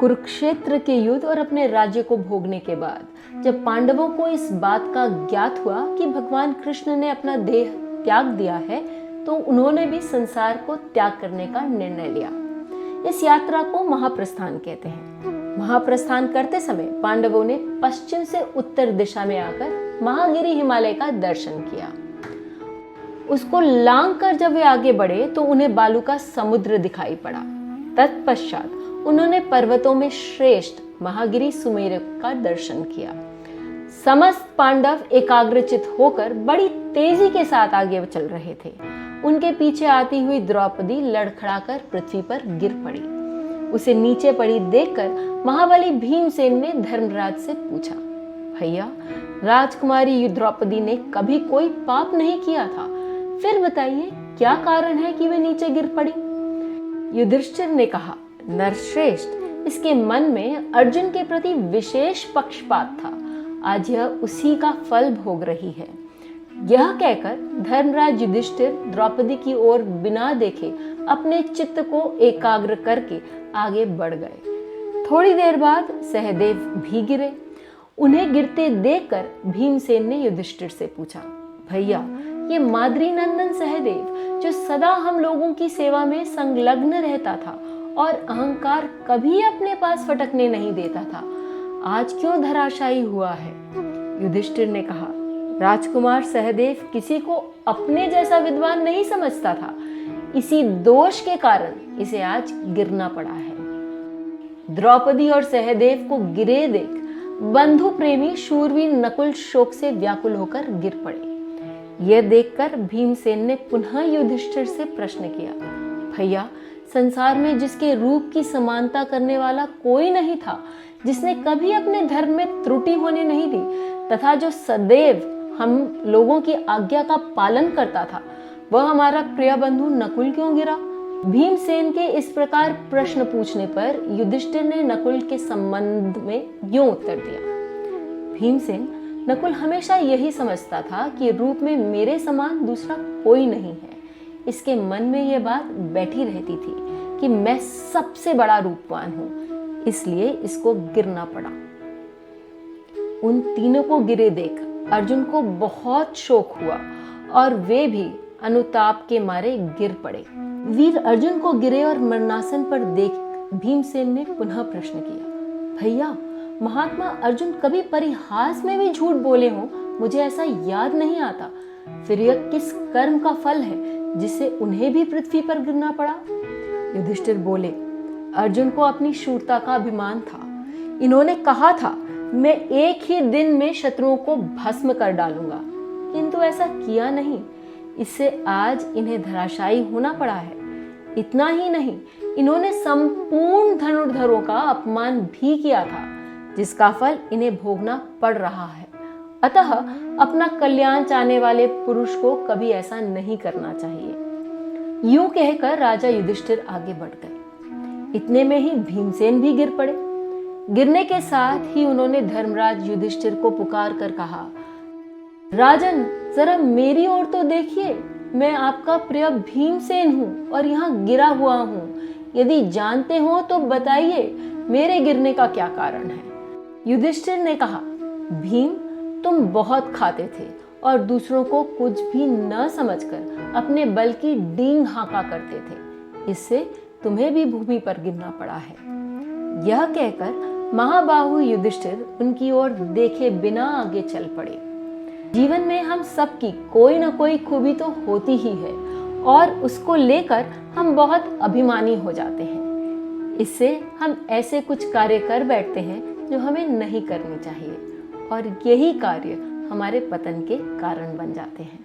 कुरुक्षेत्र के युद्ध और अपने राज्य को भोगने के बाद जब पांडवों को इस बात का ज्ञात हुआ कि भगवान कृष्ण ने अपना देह त्याग दिया है, तो उन्होंने भी संसार को त्याग करने का निर्णय लिया। इस यात्रा को महाप्रस्थान कहते हैं। महाप्रस्थान करते समय पांडवों ने पश्चिम से उत्तर दिशा में आकर महागिरी हिमालय का दर्शन किया। उसको लांग कर जब वे आगे बढ़े तो उन्हें बालू का समुद्र दिखाई पड़ा। तत्पश्चात उन्होंने पर्वतों में श्रेष्ठ महागिरी सुमेरु का दर्शन किया। समस्त पांडव एकाग्रचित होकर बड़ी तेजी के साथ आगे चल रहे थे। उनके पीछे आती हुई द्रौपदी लड़खड़ाकर पृथ्वी पर गिर पड़ी। उसे नीचे पड़ी देखकर महाबली भीमसेन ने धर्मराज से पूछा, भैया, राजकुमारी द्रौपदी ने कभी कोई पाप नहीं किया था, फिर बताइए क्या कारण है कि वे नीचे गिर पड़ी? युधिष्ठिर ने कहा, नरश्रेष्ठ, इसके मन में अर्जुन के प्रति विशेष पक्षपात था। आज यह उसी का फल भोग रही है। यह कहकर धर्मराज युधिष्ठिर द्रौपदी की ओर बिना देखे अपने चित्त को एकाग्र करके आगे बढ़ गए। थोड़ी देर बाद सहदेव भी गिरे। उन्हें गिरते देखकर भीमसेन ने युधिष्ठिर से पूछा, भैया, ये माद्री नंदन सहदेव जो सदा हम लोगों की सेवा में संलग्न रहता था और अहंकार कभी अपने पास फटकने नहीं देता था, आज क्यों धराशायी हुआ है? युधिष्ठिर ने कहा, राजकुमार सहदेव किसी को अपने जैसा विद्वान नहीं समझता था। इसी दोष के कारण इसे आज गिरना पड़ा है। द्रौपदी और सहदेव को गिरे देख बंधु प्रेमी शूरवीर नकुल शोक से व्याकुल होकर गिर पड़े। यह देखकर भीमसेन ने पुनः युधिष्ठिर से प्रश्न किया, भैया, संसार में जिसके रूप की समानता करने वाला कोई नहीं था, जिसने कभी अपने धर्म में त्रुटि होने नहीं दी तथा जो सदैव हम लोगों की आज्ञा का पालन करता था, वह हमारा प्रिय बंधु नकुल क्यों गिरा? भीमसेन के इस प्रकार प्रश्न पूछने पर युधिष्ठिर ने नकुल के संबंध में यूं उत्तर दिया, भीमसेन, नकुल हमेशा यही समझता था कि रूप में मेरे समान दूसरा कोई नहीं है। इसके मन में यह बात बैठी रहती थी कि मैं सबसे बड़ा रूपवान हूं, इसलिए इसको गिरना पड़ा। उन तीनों को गिरे देख अर्जुन को बहुत शोक हुआ और वे भी अनुताप के मारे गिर पड़े। वीर अर्जुन को गिरे और मरणासन पर देख भीमसेन ने पुनः प्रश्न किया, भैया, महात्मा अर्जुन कभी परिहास में भी झूठ बोले हों, मुझे ऐसा याद नहीं आता। फिर यह किस कर्म का फल है जिससे उन्हें भी पृथ्वी पर गिरना पड़ा? युधिष्ठिर बोले, अर्जुन को अपनी शूरता का अभिमान था। इन्होंने कहा था, मैं एक ही दिन में शत्रुओं को भस्म कर डालूंगा, किंतु ऐसा किया नहीं। इससे आज इन्हें धराशायी होना पड़ा है। इतना ही नहीं, इन्होंने संपूर्ण धनुर्धरों का अपमान भी किया था, जिसका फल इन्हें भोगना पड़ रहा है। अतः अपना कल्याण चाहने वाले पुरुष को कभी ऐसा नहीं करना चाहिए। यूं कहकर राजा युधिष्ठिर आगे बढ़ गए। इतने में ही भीमसेन भी गिर पड़े। गिरने के साथ ही उन्होंने धर्मराज युधिष्ठिर को पुकार कर कहा, राजन, जरा मेरी ओर तो देखिए, मैं आपका प्रिय भीमसेन हूँ और यहाँ गिरा हुआ हूँ। यदि जानते हो तो बताइए, मेरे गिरने का क्या कारण है? युधिष्ठिर ने कहा, भीम, तुम बहुत खाते थे और दूसरों को कुछ भी न समझकर अपने बल की डींग हाँका करते थे। इससे तुम्हें भी भूमि पर गिरना पड़ा है। यह कहकर महाबाहु युधिष्ठिर उनकी ओर देखे बिना आगे चल पड़े। जीवन में हम सबकी कोई न कोई खूबी तो होती ही है और उसको लेकर हम बहुत अभिमानी हो जाते हैं। इससे हम ऐसे कुछ कार्य कर बैठते हैं जो हमें नहीं करनी चाहिए और यही कार्य हमारे पतन के कारण बन जाते हैं।